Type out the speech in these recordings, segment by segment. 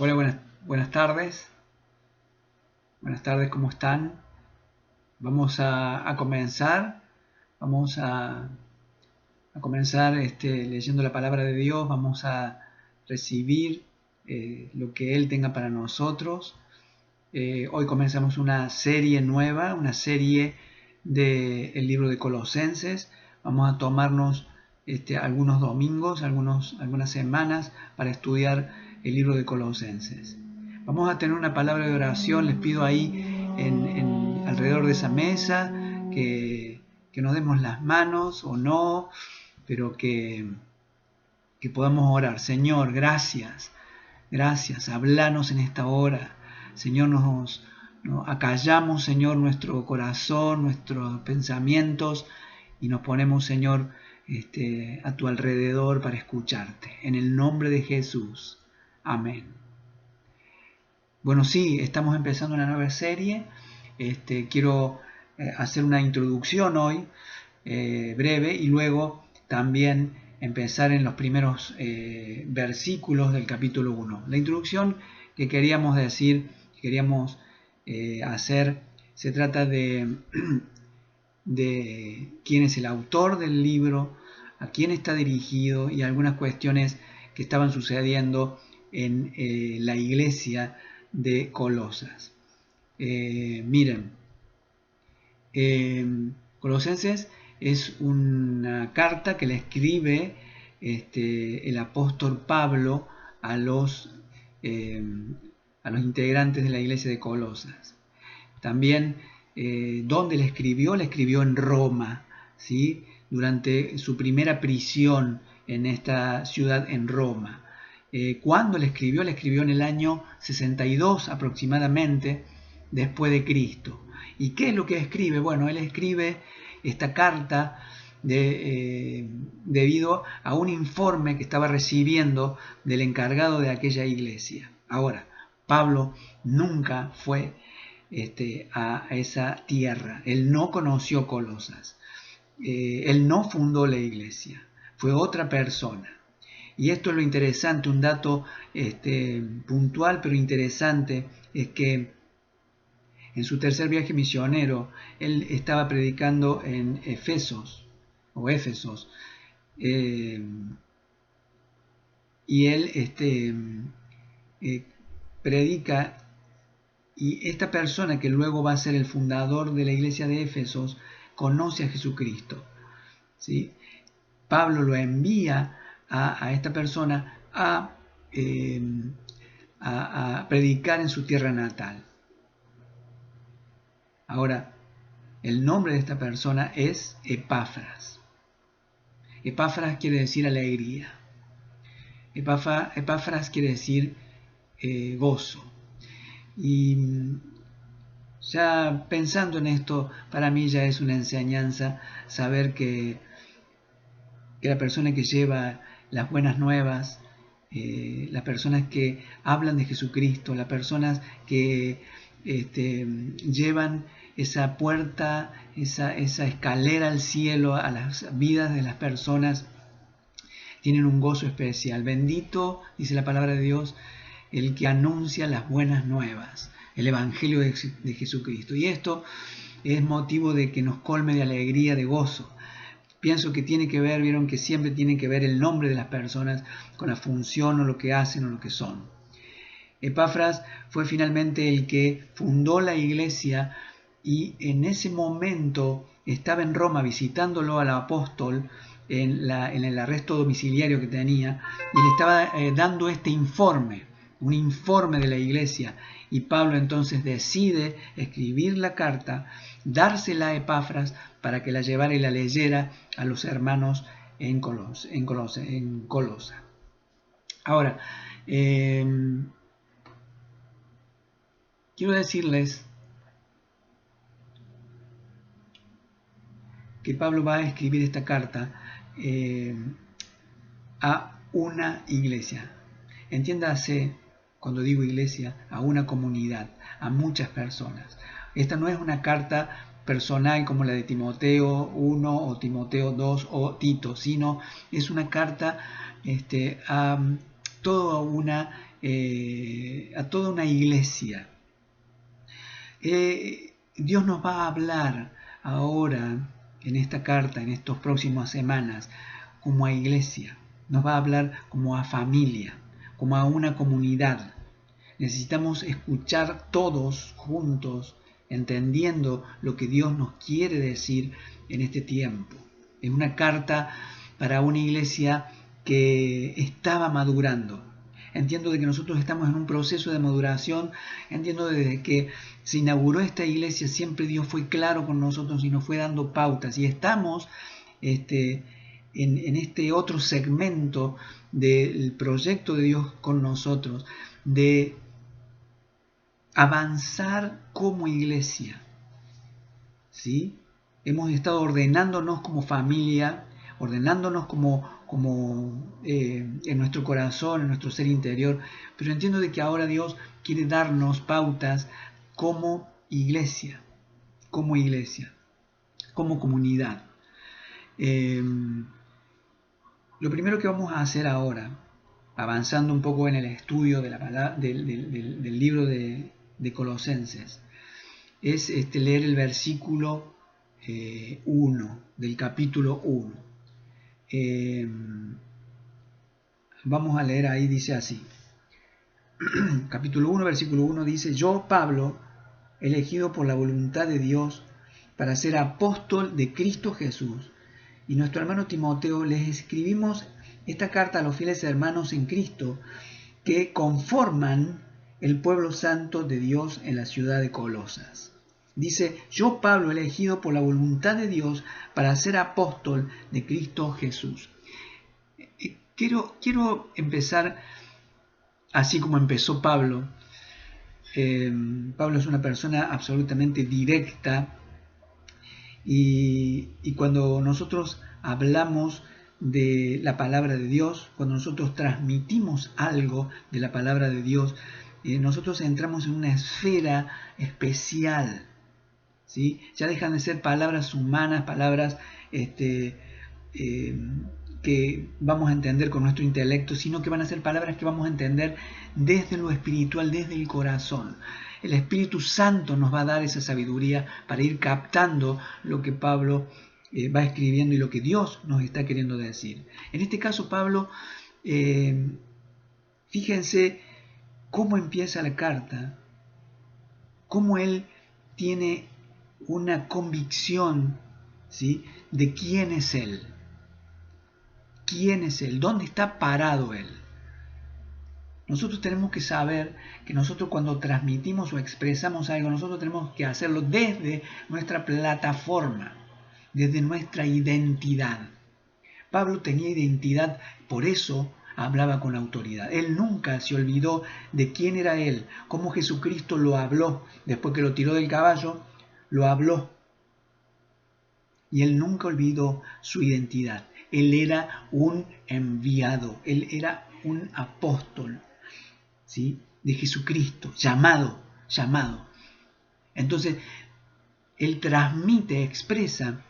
Hola, buenas tardes. Buenas tardes, ¿cómo están? Vamos a comenzar. Vamos a comenzar leyendo la palabra de Dios. Vamos a recibir lo que Él tenga para nosotros. Hoy comenzamos una serie nueva, una serie del libro de Colosenses. Vamos a tomarnos algunos domingos, algunas semanas para estudiar el libro de Colosenses. Vamos a tener una palabra de oración. Les pido ahí alrededor de esa mesa que nos demos las manos o no, pero que podamos orar. Señor, gracias. Gracias, hablanos en esta hora. Señor, nos acallamos, Señor, nuestro corazón, nuestros pensamientos y nos ponemos, Señor, a tu alrededor para escucharte. En el nombre de Jesús. Amén. Bueno, sí, estamos empezando una nueva serie. Quiero hacer una introducción hoy, breve, y luego también empezar en los primeros versículos del capítulo 1. La introducción que queríamos decir, que queríamos hacer, se trata de quién es el autor del libro, a quién está dirigido y algunas cuestiones que estaban sucediendo en la iglesia de Colosas. Miren, Colosenses es una carta que le escribe el apóstol Pablo a los integrantes de la iglesia de Colosas. También, ¿dónde le escribió? Le escribió en Roma, ¿sí? Durante su primera prisión en esta ciudad en Roma. ¿Cuándo le escribió? Le escribió en el año 62 aproximadamente después de Cristo. ¿Y qué es lo que escribe? Bueno, él escribe esta carta debido a un informe que estaba recibiendo del encargado de aquella iglesia. Ahora, Pablo nunca fue a esa tierra. Él no conoció Colosas. Él no fundó la iglesia. Fue otra persona. Y esto es lo interesante, un dato puntual pero interesante, es que en su tercer viaje misionero, él estaba predicando en Éfesos, y él predica, y esta persona que luego va a ser el fundador de la iglesia de Éfesos, conoce a Jesucristo, ¿sí? Pablo lo envía a esta persona a predicar en su tierra natal. Ahora, el nombre de esta persona es Epafras. Epafras quiere decir alegría. Epafras quiere decir gozo. Y ya pensando en esto, para mí ya es una enseñanza saber que la persona que lleva las buenas nuevas, las personas que hablan de Jesucristo, las personas que llevan esa puerta, esa escalera al cielo, a las vidas de las personas, tienen un gozo especial. Bendito, dice la palabra de Dios, el que anuncia las buenas nuevas, el Evangelio de Jesucristo. Y esto es motivo de que nos colme de alegría, de gozo. Pienso que tiene que ver, vieron que siempre tiene que ver el nombre de las personas con la función o lo que hacen o lo que son. Epafras fue finalmente el que fundó la iglesia y en ese momento estaba en Roma visitándolo al apóstol en el arresto domiciliario que tenía y le estaba dando este informe, un informe de la iglesia, y Pablo entonces decide escribir la carta, dársela a Epafras para que la llevara y la leyera a los hermanos en Colosa. Ahora, quiero decirles que Pablo va a escribir esta carta a una iglesia. Entiéndase, cuando digo iglesia, a una comunidad, a muchas personas. Esta no es una carta personal como la de Timoteo 1 o Timoteo 2 o Tito, sino es una carta a toda una a toda una iglesia. Dios nos va a hablar ahora en esta carta, en estas próximas semanas, como a iglesia. Nos va a hablar como a familia, como a una comunidad. Necesitamos escuchar todos juntos, entendiendo lo que Dios nos quiere decir en este tiempo. Es una carta para una iglesia que estaba madurando. Entiendo de que nosotros estamos en un proceso de maduración. Entiendo desde que se inauguró esta iglesia, siempre Dios fue claro con nosotros y nos fue dando pautas. Y estamos en este otro segmento del proyecto de Dios con nosotros, de avanzar como iglesia. ¿Sí? Hemos estado ordenándonos como familia, ordenándonos en nuestro corazón, en nuestro ser interior, pero entiendo de que ahora Dios quiere darnos pautas como iglesia, como comunidad. Lo primero que vamos a hacer ahora, avanzando un poco en el estudio de del libro de Colosenses, es leer el versículo 1 del capítulo 1. Vamos a leer ahí, dice así. Capítulo 1, versículo 1 dice: Yo, Pablo, elegido por la voluntad de Dios para ser apóstol de Cristo Jesús, y nuestro hermano Timoteo, les escribimos esta carta a los fieles hermanos en Cristo que conforman el pueblo santo de Dios en la ciudad de Colosas. Dice: yo, Pablo, elegido por la voluntad de Dios para ser apóstol de Cristo Jesús. Quiero empezar así como empezó Pablo. Pablo es una persona absolutamente directa, y cuando nosotros hablamos de la palabra de Dios, cuando nosotros transmitimos algo de la palabra de Dios, nosotros entramos en una esfera especial, ¿sí? Ya dejan de ser palabras humanas, palabras que vamos a entender con nuestro intelecto, sino que van a ser palabras que vamos a entender desde lo espiritual, desde el corazón. El Espíritu Santo nos va a dar esa sabiduría para ir captando lo que Pablo va escribiendo y lo que Dios nos está queriendo decir. En este caso, Pablo, fíjense cómo empieza la carta, cómo él tiene una convicción, ¿sí?, de quién es él. ¿Quién es él? ¿Dónde está parado él? Nosotros tenemos que saber que nosotros cuando transmitimos o expresamos algo, nosotros tenemos que hacerlo desde nuestra plataforma, desde nuestra identidad. Pablo tenía identidad, por eso hablaba con autoridad. Él nunca se olvidó de quién era él, cómo Jesucristo lo habló. Después que lo tiró del caballo, lo habló. Y él nunca olvidó su identidad. Él era un enviado, él era un apóstol, ¿sí?, de Jesucristo, llamado. Entonces, él transmite, expresa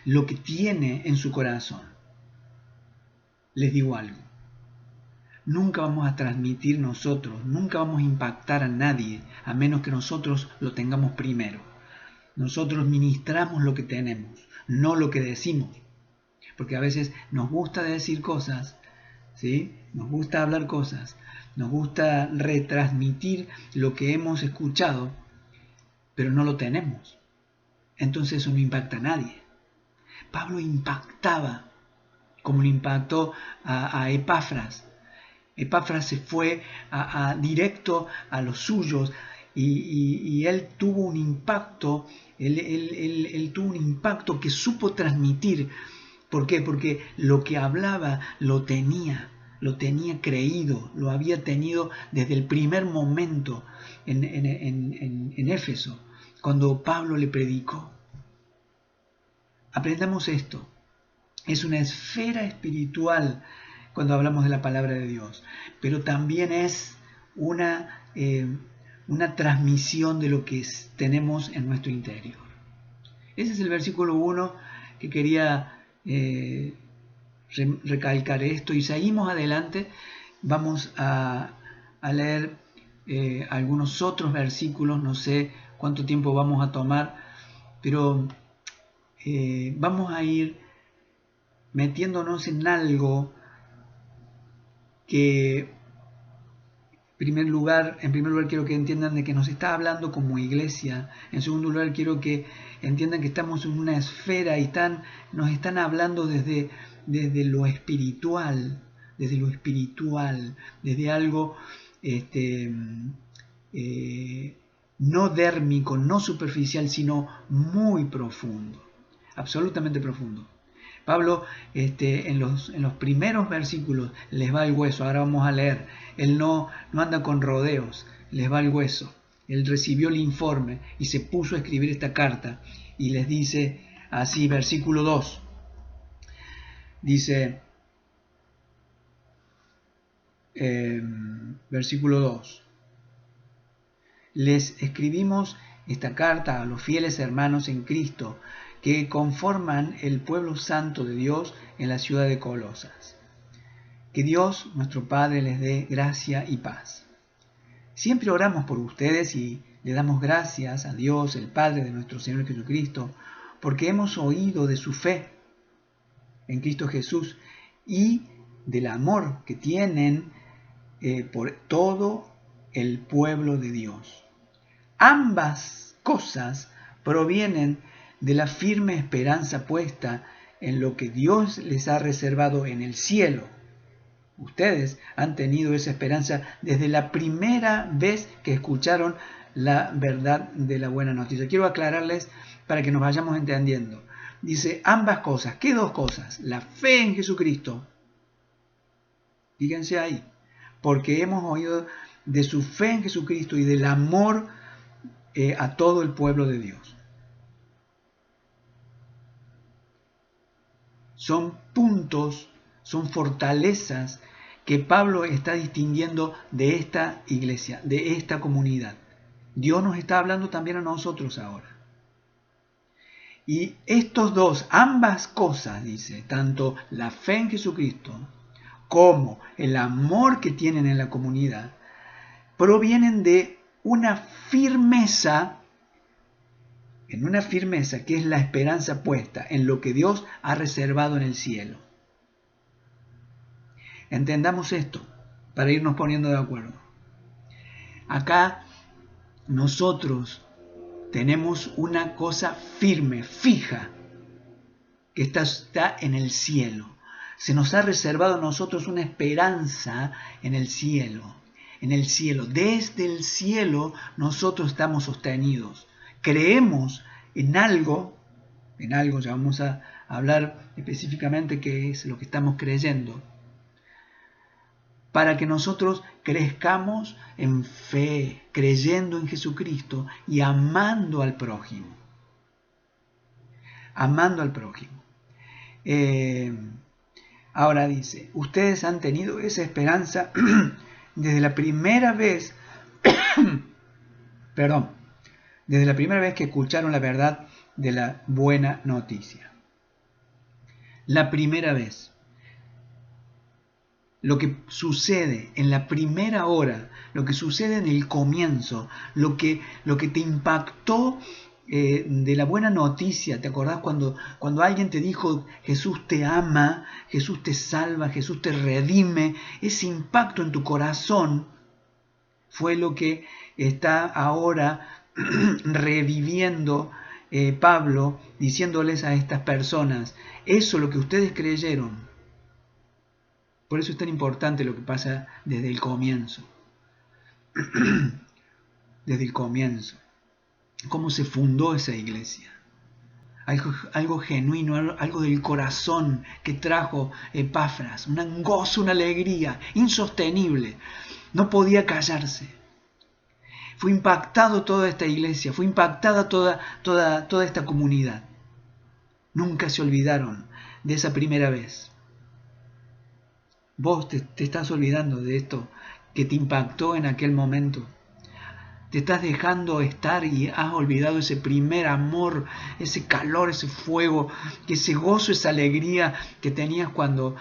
lo que tiene en su corazón. Les digo algo: nunca vamos a transmitir nosotros, nunca vamos a impactar a nadie, a menos que nosotros lo tengamos primero. Nosotros ministramos lo que tenemos, no lo que decimos. Porque a veces nos gusta decir cosas, ¿sí?, nos gusta hablar cosas, nos gusta retransmitir lo que hemos escuchado, pero no lo tenemos. Entonces eso no impacta a nadie. Pablo impactaba, como le impactó a Epafras. Epafras se fue directo a los suyos, y él tuvo un impacto, él tuvo un impacto que supo transmitir. ¿Por qué? Porque lo que hablaba lo tenía creído, lo había tenido desde el primer momento en Éfeso, cuando Pablo le predicó. Aprendamos esto. Es una esfera espiritual cuando hablamos de la palabra de Dios, pero también es una transmisión de lo que tenemos en nuestro interior. Ese es el versículo 1 que quería recalcar esto, y seguimos adelante. Vamos a a leer algunos otros versículos, no sé cuánto tiempo vamos a tomar, pero vamos a ir metiéndonos en algo que en primer lugar quiero que entiendan de que nos está hablando como iglesia. En segundo lugar quiero que entiendan que estamos en una esfera y nos están hablando desde lo espiritual, desde algo no dérmico, no superficial, sino muy profundo, absolutamente profundo. Pablo en los primeros versículos les va al hueso. Ahora vamos a leer. Él no anda con rodeos, les va al hueso. Él recibió el informe y se puso a escribir esta carta y les dice así, versículo 2. Dice, versículo 2. Les escribimos esta carta a los fieles hermanos en Cristo que conforman el pueblo santo de Dios en la ciudad de Colosas. Que Dios, nuestro Padre, les dé gracia y paz. Siempre oramos por ustedes y le damos gracias a Dios, el Padre de nuestro Señor Jesucristo, porque hemos oído de su fe en Cristo Jesús y del amor que tienen por todo el pueblo de Dios. Ambas cosas provienen de la firme esperanza puesta en lo que Dios les ha reservado en el cielo. Ustedes han tenido esa esperanza desde la primera vez que escucharon la verdad de la buena noticia. Quiero aclararles para que nos vayamos entendiendo. Dice ambas cosas. ¿Qué dos cosas? La fe en Jesucristo. Fíjense ahí. Porque hemos oído de su fe en Jesucristo y del amor a todo el pueblo de Dios. Son puntos, son fortalezas que Pablo está distinguiendo de esta iglesia, de esta comunidad. Dios nos está hablando también a nosotros ahora. Y estos dos, ambas cosas, dice, tanto la fe en Jesucristo como el amor que tienen en la comunidad, provienen de una firmeza que es la esperanza puesta en lo que Dios ha reservado en el cielo. Entendamos esto para irnos poniendo de acuerdo. Acá nosotros tenemos una cosa firme, fija, que está en el cielo. Se nos ha reservado a nosotros una esperanza en el cielo. En el cielo, desde el cielo nosotros estamos sostenidos. Creemos en algo, ya vamos a hablar específicamente qué es lo que estamos creyendo, para que nosotros crezcamos en fe, creyendo en Jesucristo y amando al prójimo. Amando al prójimo. Ahora dice, ustedes han tenido esa esperanza desde la primera vez, desde la primera vez que escucharon la verdad de la buena noticia. La primera vez. Lo que sucede en la primera hora, lo que sucede en el comienzo, lo que te impactó de la buena noticia. ¿Te acordás cuando alguien te dijo Jesús te ama, Jesús te salva, Jesús te redime? Ese impacto en tu corazón fue lo que está ahora reviviendo Pablo, diciéndoles a estas personas, eso lo que ustedes creyeron. Por eso es tan importante lo que pasa desde el comienzo. Desde el comienzo. Cómo se fundó esa iglesia. Algo genuino, algo del corazón que trajo Epafras. Un gozo, una alegría insostenible. No podía callarse. Fue impactado toda esta iglesia. Fue impactada toda esta comunidad. Nunca se olvidaron de esa primera vez. Vos te estás olvidando de esto que te impactó en aquel momento. Te estás dejando estar y has olvidado ese primer amor, ese calor, ese fuego, ese gozo, esa alegría que tenías cuando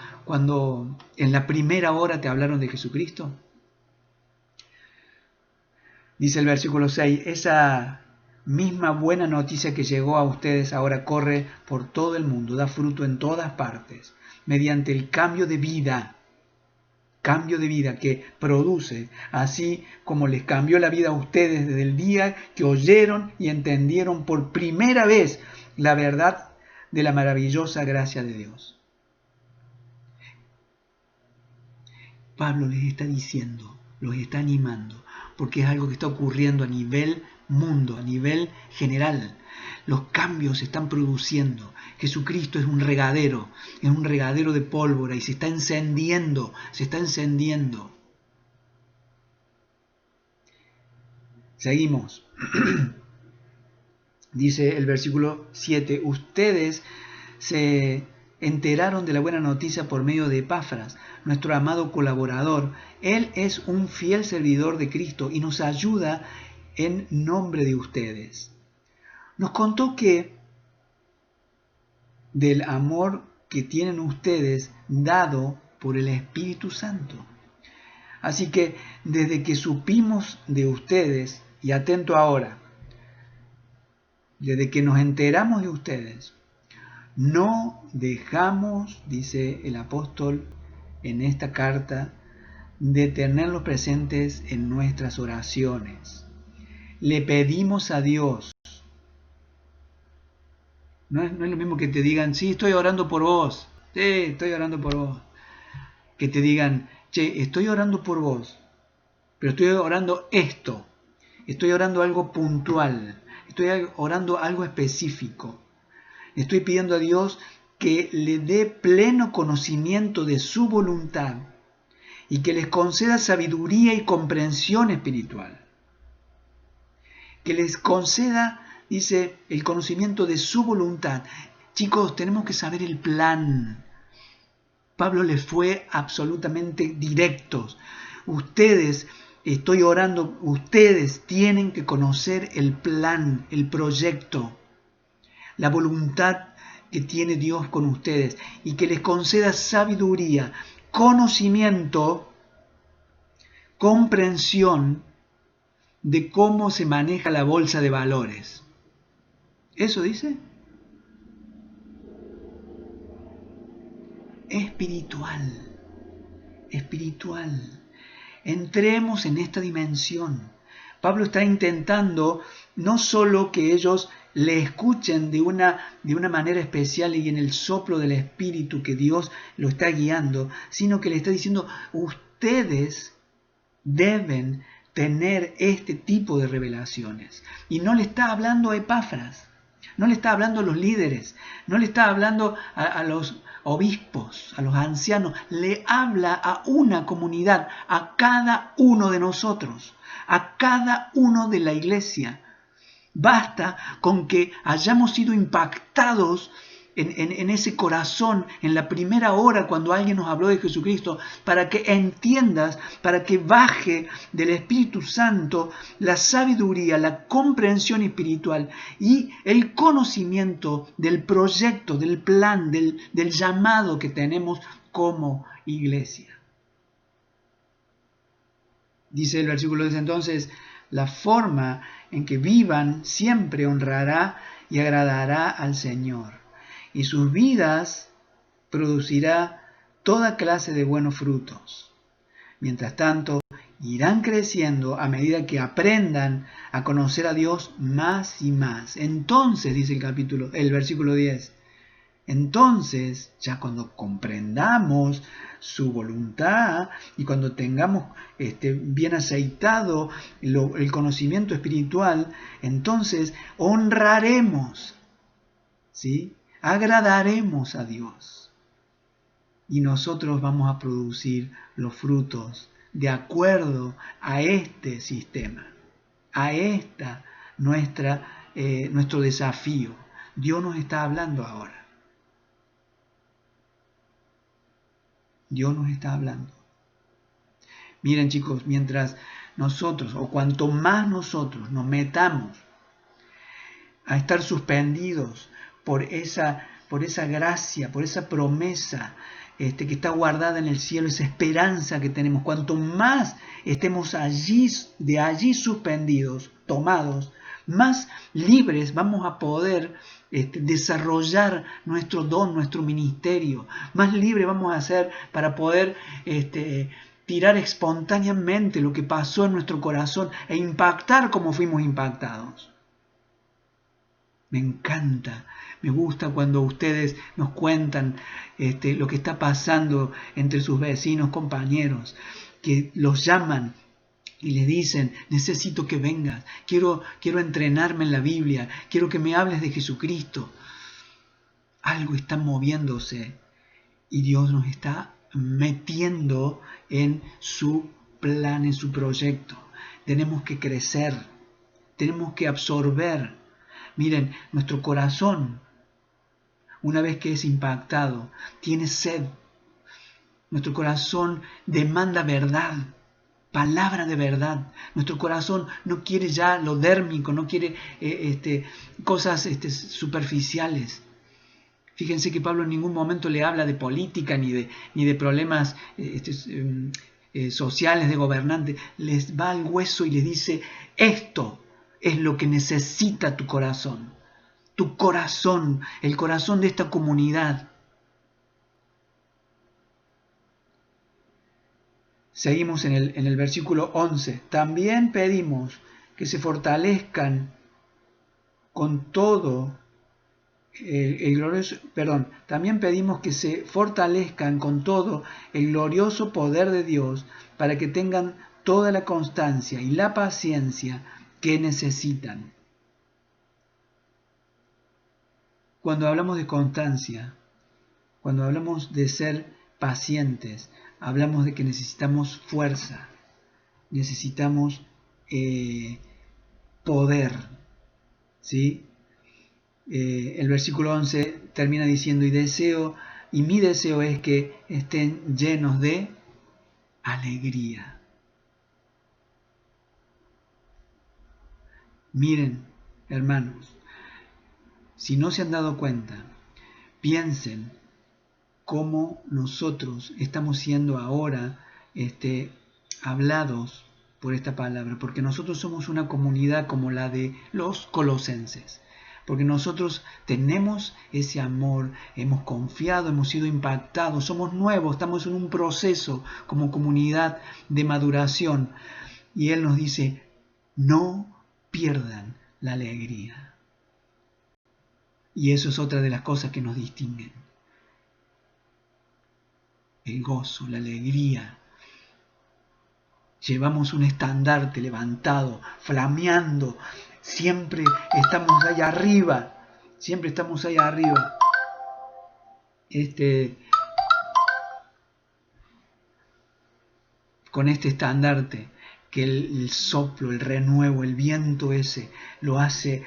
en la primera hora te hablaron de Jesucristo. Dice el versículo 6, esa misma buena noticia que llegó a ustedes ahora corre por todo el mundo, da fruto en todas partes, mediante el cambio de vida que produce, así como les cambió la vida a ustedes desde el día que oyeron y entendieron por primera vez la verdad de la maravillosa gracia de Dios. Pablo les está diciendo, los está animando, porque es algo que está ocurriendo a nivel mundo, a nivel general. Los cambios se están produciendo. Jesucristo es un regadero de pólvora y se está encendiendo, se está encendiendo. Seguimos. Dice el versículo 7, ustedes se enteraron de la buena noticia por medio de Epafras, nuestro amado colaborador. Él es un fiel servidor de Cristo y nos ayuda en nombre de ustedes. Nos contó que del amor que tienen ustedes dado por el Espíritu Santo. Así que desde que supimos de ustedes, y atento ahora, desde que nos enteramos de ustedes, no dejamos, dice el apóstol en esta carta, de tenerlos presentes en nuestras oraciones. Le pedimos a Dios. No es lo mismo que te digan, sí, estoy orando por vos. Sí, estoy orando por vos. Que te digan, che, estoy orando por vos, pero estoy orando esto. Estoy orando algo puntual. Estoy orando algo específico. Estoy pidiendo a Dios que le dé pleno conocimiento de su voluntad y que les conceda sabiduría y comprensión espiritual. Que les conceda, dice, el conocimiento de su voluntad. Chicos, tenemos que saber el plan. Pablo les fue absolutamente directos. Ustedes, estoy orando, ustedes tienen que conocer el plan, el proyecto, la voluntad que tiene Dios con ustedes y que les conceda sabiduría, conocimiento, comprensión de cómo se maneja la bolsa de valores. ¿Eso dice? Espiritual. Entremos en esta dimensión. Pablo está intentando no solo que ellos le escuchen de una manera especial y en el soplo del Espíritu que Dios lo está guiando, sino que le está diciendo, ustedes deben tener este tipo de revelaciones. Y no le está hablando a Epafras, no le está hablando a los líderes, no le está hablando a los obispos, a los ancianos, le habla a una comunidad, a cada uno de nosotros, a cada uno de la iglesia. Basta con que hayamos sido impactados en ese corazón, en la primera hora cuando alguien nos habló de Jesucristo, para que entiendas, para que baje del Espíritu Santo la sabiduría, la comprensión espiritual y el conocimiento del proyecto, del plan, del llamado que tenemos como iglesia. Dice el versículo 10 entonces, la forma en que vivan siempre honrará y agradará al Señor. Y sus vidas producirá toda clase de buenos frutos. Mientras tanto, irán creciendo a medida que aprendan a conocer a Dios más y más. Entonces, dice el versículo 10, entonces, ya cuando comprendamos su voluntad y cuando tengamos bien aceitado el conocimiento espiritual, entonces honraremos, ¿sí? Agradaremos a Dios y nosotros vamos a producir los frutos de acuerdo a este sistema, a esta nuestro desafío. Dios nos está hablando ahora. Dios nos está hablando. Miren chicos, mientras nosotros, o cuanto más nosotros nos metamos a estar suspendidos por esa gracia, por esa promesa que está guardada en el cielo, esa esperanza que tenemos. Cuanto más estemos allí, de allí suspendidos, tomados, más libres vamos a poder desarrollar nuestro don, nuestro ministerio. Más libres vamos a ser para poder tirar espontáneamente lo que pasó en nuestro corazón e impactar como fuimos impactados. Me encanta, me gusta cuando ustedes nos cuentan lo que está pasando entre sus vecinos, compañeros, que los llaman y les dicen, necesito que vengas, quiero entrenarme en la Biblia, quiero que me hables de Jesucristo. Algo está moviéndose y Dios nos está metiendo en su plan, en su proyecto. Tenemos que crecer, tenemos que absorber. Miren, nuestro corazón, una vez que es impactado, tiene sed. Nuestro corazón demanda verdad, palabra de verdad. Nuestro corazón no quiere ya lo dérmico, no quiere cosas superficiales. Fíjense que Pablo en ningún momento le habla de política ni de problemas sociales de gobernantes. Les va al hueso y les dice, esto es lo que necesita tu corazón, el corazón de esta comunidad. Seguimos en el versículo 11. También pedimos que se fortalezcan con todo también pedimos que se fortalezcan con todo el glorioso poder de Dios para que tengan toda la constancia y la paciencia que necesitan. Cuando hablamos de constancia, cuando hablamos de ser pacientes, hablamos de que necesitamos fuerza, necesitamos poder, ¿sí? El versículo 11 termina diciendo, y mi deseo es que estén llenos de alegría. Miren, hermanos, si no se han dado cuenta, piensen cómo nosotros estamos siendo ahora hablados por esta palabra, porque nosotros somos una comunidad como la de los colosenses. Porque nosotros tenemos ese amor, hemos confiado, hemos sido impactados, somos nuevos, estamos en un proceso como comunidad de maduración. Y Él nos dice, no pierdan la alegría. Y eso es otra de las cosas que nos distinguen. El gozo, la alegría. Llevamos un estandarte levantado, flameando. Siempre estamos ahí arriba. Siempre estamos ahí arriba. Con este estandarte que el soplo, el renuevo, el viento ese lo hace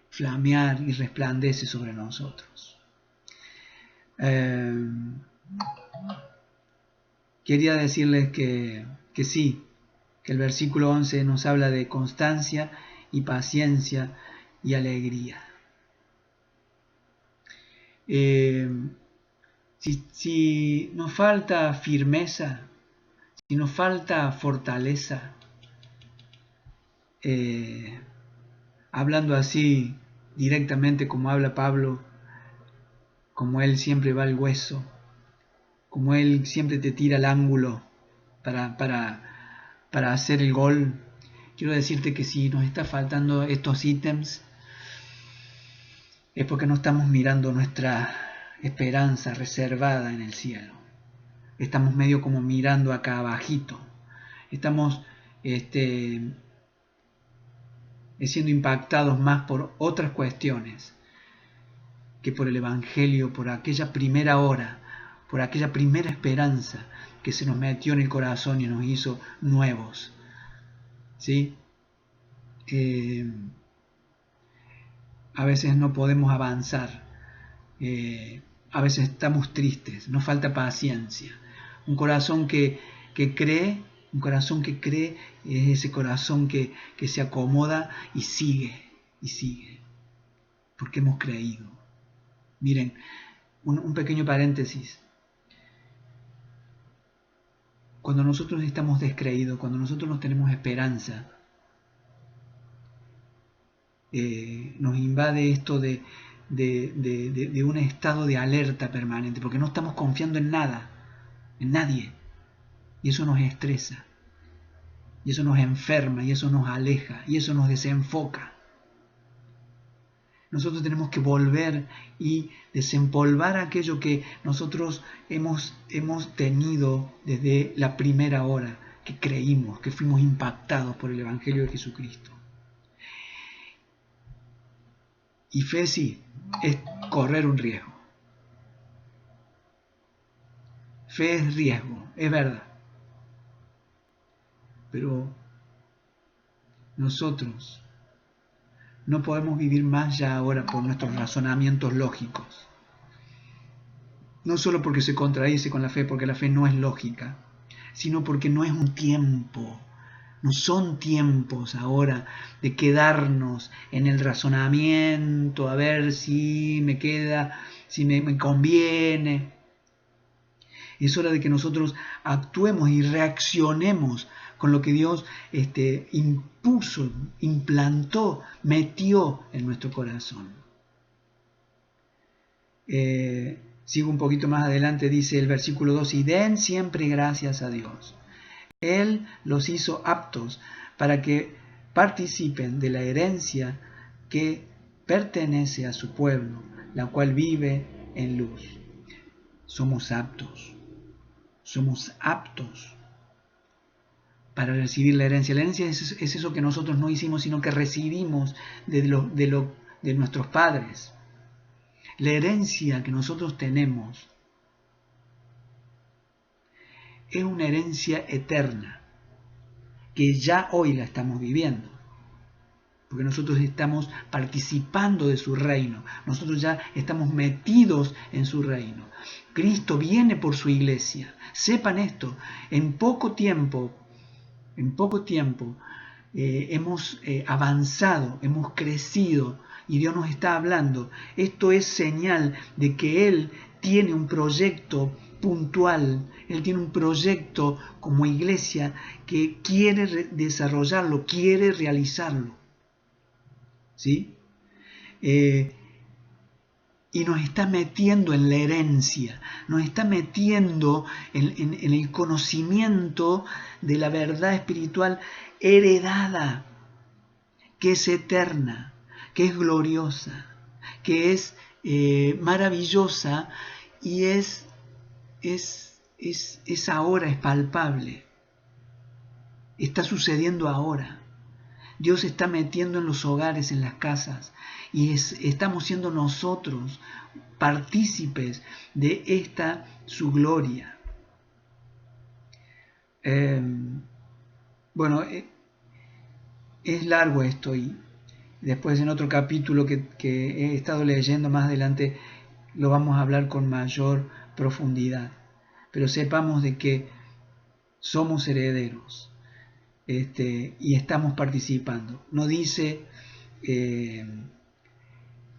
flamear y resplandece sobre nosotros. Quería decirles que sí, que el versículo 11 nos habla de constancia y paciencia y alegría. Si nos falta firmeza, si nos falta fortaleza, hablando así directamente como habla Pablo, como él siempre va al hueso, como él siempre te tira al ángulo para hacer el gol, quiero decirte que si nos está faltando estos ítems, es porque no estamos mirando nuestra esperanza reservada en el cielo. Estamos medio como mirando acá abajito. Estamos siendo impactados más por otras cuestiones que por el Evangelio, por aquella primera hora, por aquella primera esperanza que se nos metió en el corazón y nos hizo nuevos. ¿Sí? A veces no podemos avanzar, a veces estamos tristes, nos falta paciencia. Un corazón que cree es ese corazón que se acomoda y sigue, porque hemos creído. Miren, un pequeño paréntesis. Cuando nosotros estamos descreídos, cuando nosotros no tenemos esperanza, nos invade esto de un estado de alerta permanente, porque no estamos confiando en nada, en nadie, y eso nos estresa, y eso nos enferma, y eso nos aleja, y eso nos desenfoca. Nosotros tenemos que volver y desempolvar aquello que nosotros hemos tenido desde la primera hora, que creímos, que fuimos impactados por el Evangelio de Jesucristo. Y fe sí, es correr un riesgo. Fe es riesgo, es verdad. Pero nosotros no podemos vivir más ya ahora por nuestros razonamientos lógicos. No solo porque se contradice con la fe, porque la fe no es lógica, sino porque no es un tiempo. No son tiempos ahora de quedarnos en el razonamiento, a ver si me queda, si me conviene. Es hora de que nosotros actuemos y reaccionemos con lo que Dios impuso, implantó, metió en nuestro corazón. Sigo un poquito más adelante, dice el versículo 2, y den siempre gracias a Dios. Él los hizo aptos para que participen de la herencia que pertenece a su pueblo, la cual vive en luz. Somos aptos para recibir la herencia. La herencia es eso que nosotros no hicimos, sino que recibimos de nuestros padres. La herencia que nosotros tenemos es una herencia eterna, que ya hoy la estamos viviendo, porque nosotros estamos participando de su reino, nosotros ya estamos metidos en su reino. Cristo viene por su iglesia. Sepan esto, en poco tiempo hemos avanzado, hemos crecido y Dios nos está hablando. Esto es señal de que Él tiene un proyecto puntual, Él tiene un proyecto como iglesia que quiere desarrollarlo, quiere realizarlo. ¿Sí? Y nos está metiendo en la herencia, nos está metiendo en el conocimiento de la verdad espiritual heredada, que es eterna, que es gloriosa, que es maravillosa y es ahora, es palpable. Está sucediendo ahora. Dios se está metiendo en los hogares, en las casas, y estamos siendo nosotros partícipes de esta su gloria. Bueno, es largo esto, y después en otro capítulo que he estado leyendo más adelante lo vamos a hablar con mayor profundidad. Pero sepamos de que somos herederos. Y estamos participando. No dice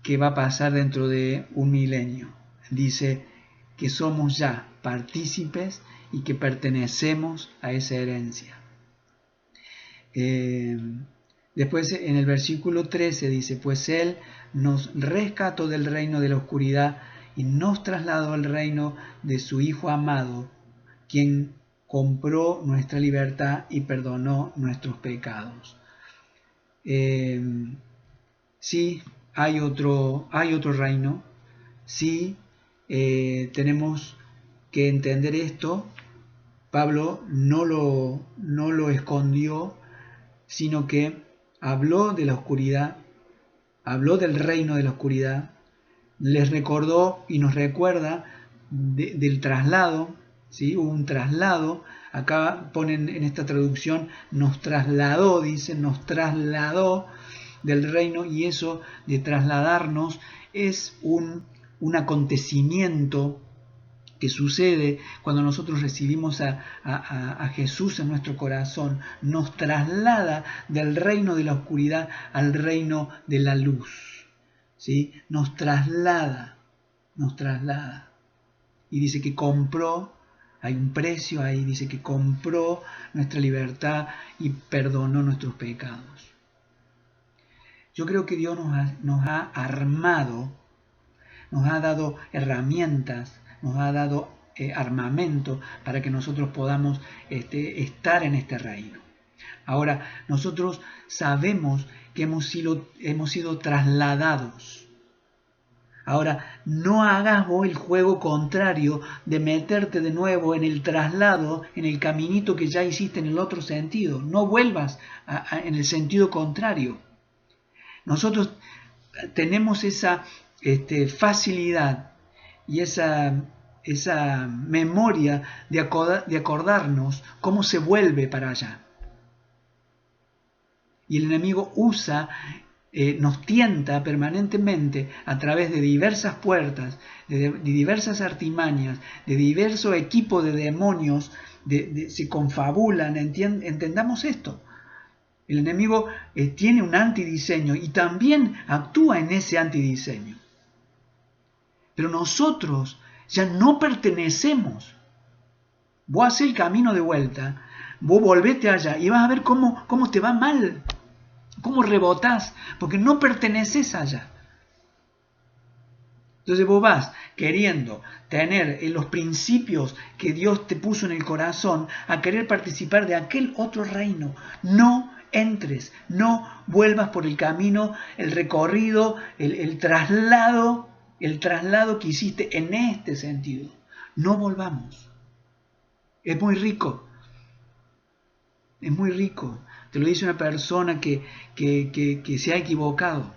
que va a pasar dentro de un milenio. Dice que somos ya partícipes y que pertenecemos a esa herencia. Después en el versículo 13 dice, pues Él nos rescató del reino de la oscuridad y nos trasladó al reino de su Hijo amado, quien compró nuestra libertad y perdonó nuestros pecados. Sí, hay otro reino. Sí, tenemos que entender esto. Pablo no lo escondió, sino que habló de la oscuridad, habló del reino de la oscuridad, les recordó y nos recuerda del traslado. ¿Sí? Hubo un traslado, acá ponen en esta traducción, nos trasladó, dicen, nos trasladó del reino, y eso de trasladarnos es un acontecimiento que sucede cuando nosotros recibimos a Jesús en nuestro corazón. Nos traslada del reino de la oscuridad al reino de la luz. ¿Sí? Nos traslada. nos traslada. Y dice que compró, hay un precio ahí, dice que compró nuestra libertad y perdonó nuestros pecados. Yo creo que Dios nos ha armado, nos ha dado herramientas, nos ha dado armamento para que nosotros podamos estar en este reino. Ahora, nosotros sabemos que hemos sido trasladados. Ahora, no hagas vos el juego contrario de meterte de nuevo en el traslado, en el caminito que ya hiciste en el otro sentido. No vuelvas en el sentido contrario. Nosotros tenemos esa facilidad y esa memoria de acordarnos cómo se vuelve para allá. Y el enemigo nos tienta permanentemente a través de diversas puertas, de diversas artimañas, de diversos equipos de demonios, se confabulan, entendamos esto. El enemigo tiene un antidiseño y también actúa en ese antidiseño. Pero nosotros ya no pertenecemos. Vos haces el camino de vuelta, vos volvete allá y vas a ver cómo te va mal. ¿Cómo rebotás? Porque no perteneces allá. Entonces vos vas queriendo tener los principios que Dios te puso en el corazón a querer participar de aquel otro reino. No entres, no vuelvas por el camino, el recorrido, el traslado que hiciste en este sentido. No volvamos. Es muy rico. Es muy rico. Te lo dice una persona que se ha equivocado.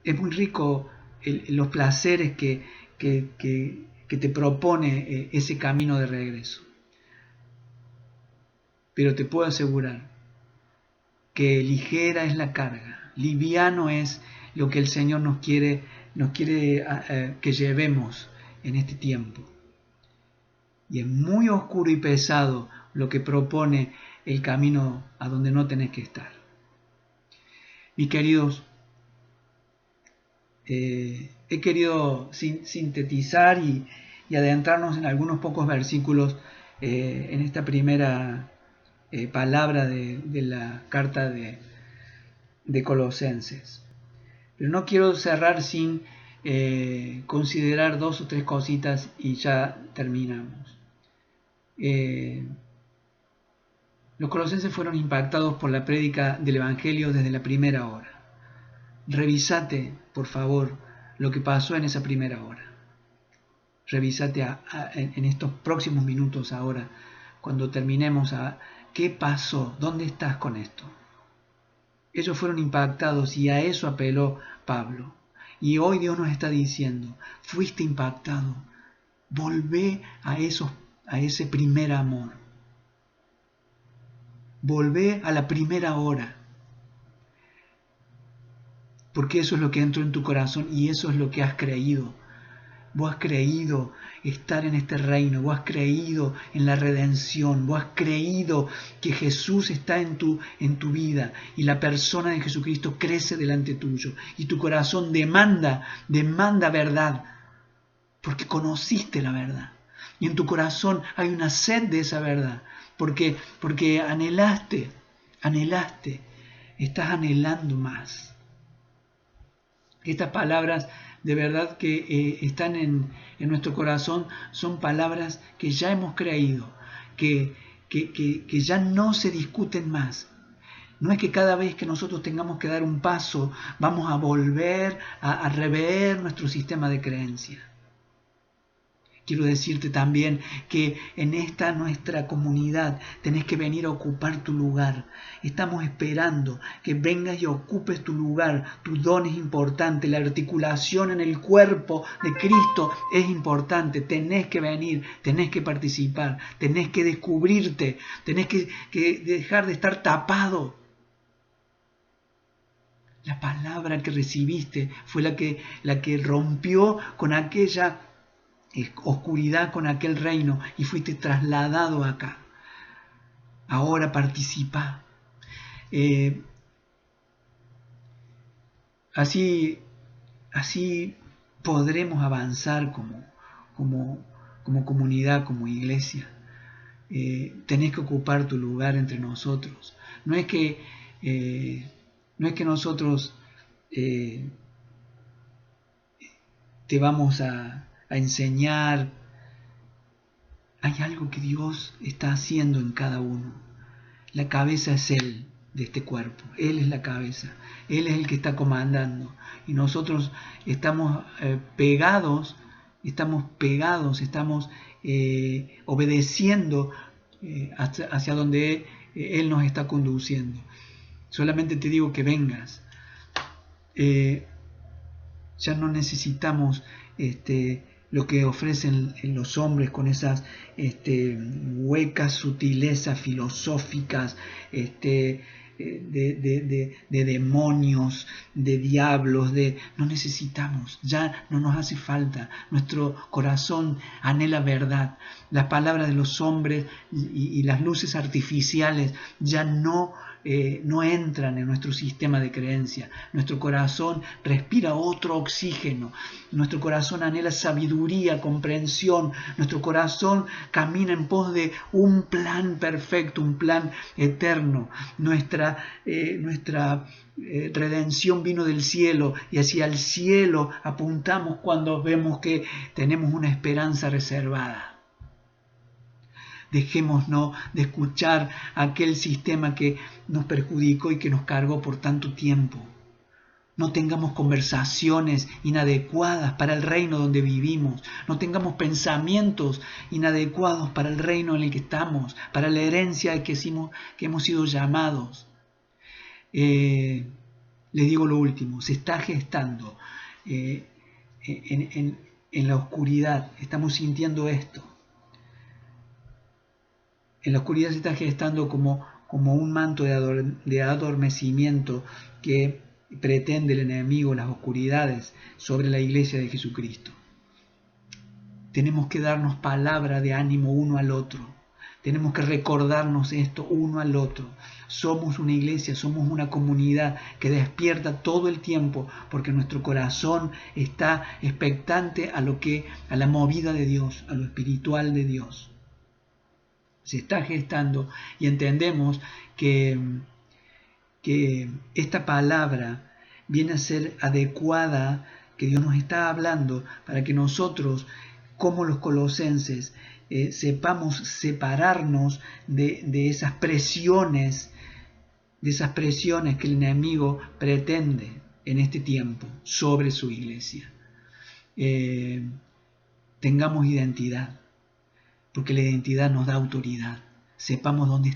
Es muy rico los placeres que te propone ese camino de regreso. Pero te puedo asegurar que ligera es la carga, liviano es lo que el Señor nos quiere que llevemos en este tiempo. Y es muy oscuro y pesado lo que propone el camino a donde no tenés que estar. Mis queridos, he querido sintetizar y adentrarnos en algunos pocos versículos en esta primera palabra de la carta de Colosenses. Pero no quiero cerrar sin considerar 2 o 3 cositas y ya terminamos. Los colosenses fueron impactados por la prédica del Evangelio desde la primera hora. Revisate, por favor, lo que pasó en esa primera hora. Revisate en estos próximos minutos ahora, cuando terminemos, ¿qué pasó? ¿Dónde estás con esto? Ellos fueron impactados y a eso apeló Pablo. Y hoy Dios nos está diciendo, fuiste impactado, volvé a ese primer amor. Volvé a la primera hora. Porque eso es lo que entró en tu corazón y eso es lo que has creído. Vos has creído estar en este reino, vos has creído en la redención, vos has creído que Jesús está en tu vida y la persona de Jesucristo crece delante tuyo y tu corazón demanda verdad, porque conociste la verdad y en tu corazón hay una sed de esa verdad, porque anhelaste, estás anhelando más. Estas palabras de verdad que están en nuestro corazón son palabras que ya hemos creído, que ya no se discuten más. No es que cada vez que nosotros tengamos que dar un paso vamos a volver a rever nuestro sistema de creencia. Quiero decirte también que en esta nuestra comunidad tenés que venir a ocupar tu lugar. Estamos esperando que vengas y ocupes tu lugar. Tu don es importante. La articulación en el cuerpo de Cristo es importante. Tenés que venir, tenés que participar, tenés que descubrirte, tenés que dejar de estar tapado. La palabra que recibiste fue la que rompió con aquella oscuridad, con aquel reino y fuiste trasladado acá. Ahora participa. Así podremos avanzar como comunidad, como iglesia. Tenés que ocupar tu lugar entre nosotros. No es que nosotros te vamos a enseñar. Hay algo que Dios está haciendo en cada uno. La cabeza es Él de este cuerpo. Él es la cabeza. Él es el que está comandando. Y nosotros estamos pegados, estamos obedeciendo hacia donde Él nos está conduciendo. Solamente te digo que vengas. Ya no necesitamos lo que ofrecen los hombres con esas huecas sutilezas filosóficas de demonios, de diablos, no necesitamos, ya no nos hace falta. Nuestro corazón anhela verdad. Las palabras de los hombres y las luces artificiales ya no entran en nuestro sistema de creencia. Nuestro corazón respira otro oxígeno. Nuestro corazón anhela sabiduría, comprensión. Nuestro corazón camina en pos de un plan perfecto, un plan eterno. Nuestra redención vino del cielo y hacia el cielo apuntamos cuando vemos que tenemos una esperanza reservada. Dejémonos de escuchar aquel sistema que nos perjudicó y que nos cargó por tanto tiempo. No tengamos conversaciones inadecuadas para el reino donde vivimos. No tengamos pensamientos inadecuados para el reino en el que estamos, para la herencia que hemos sido llamados. Les digo lo último, se está gestando en la oscuridad. Estamos sintiendo esto. En la oscuridad se está gestando como un manto de adormecimiento que pretende el enemigo, las oscuridades, sobre la iglesia de Jesucristo. Tenemos que darnos palabra de ánimo uno al otro. Tenemos que recordarnos esto uno al otro. Somos una iglesia, somos una comunidad que despierta todo el tiempo porque nuestro corazón está expectante a la movida de Dios, a lo espiritual de Dios. Se está gestando y entendemos que esta palabra viene a ser adecuada, que Dios nos está hablando para que nosotros, como los colosenses, sepamos separarnos de esas presiones, que el enemigo pretende en este tiempo sobre su iglesia. Tengamos identidad, porque la identidad nos da autoridad. Sepamos dónde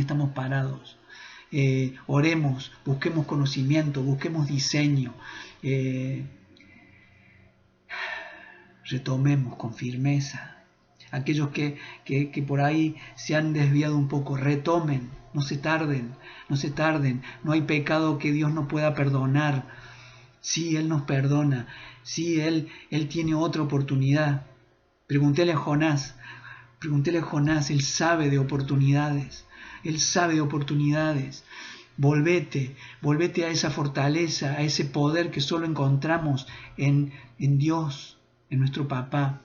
estamos parados. Oremos, busquemos conocimiento, busquemos diseño. Retomemos con firmeza. Aquellos que por ahí se han desviado un poco, retomen, no se tarden. No hay pecado que Dios no pueda perdonar. Sí, Él nos perdona. Sí, Él tiene otra oportunidad. Pregúntele a Jonás, Él sabe de oportunidades. Volvete a esa fortaleza, a ese poder que solo encontramos en Dios, en nuestro Papá.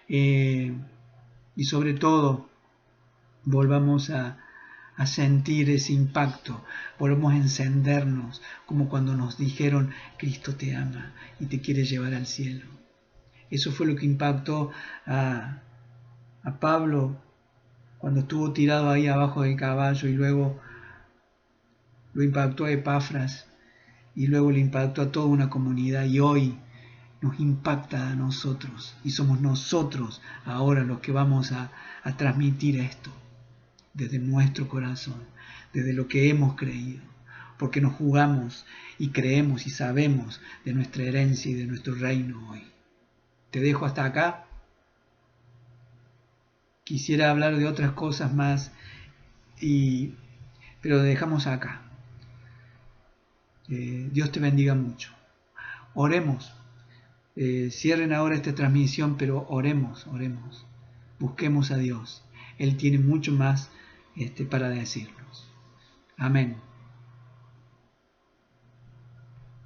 Y sobre todo, volvamos a sentir ese impacto, volvamos a encendernos, como cuando nos dijeron, Cristo te ama y te quiere llevar al cielo. Eso fue lo que impactó a Pablo cuando estuvo tirado ahí abajo del caballo, y luego lo impactó a Epafras, y luego le impactó a toda una comunidad, y hoy nos impacta a nosotros, y somos nosotros ahora los que vamos a transmitir esto desde nuestro corazón, desde lo que hemos creído, porque nos jugamos y creemos y sabemos de nuestra herencia y de nuestro reino hoy. Te dejo hasta acá. Quisiera hablar de otras cosas más, pero dejamos acá. Dios te bendiga mucho. Oremos. Cierren ahora esta transmisión, pero oremos. Busquemos a Dios. Él tiene mucho más para decirnos. Amén.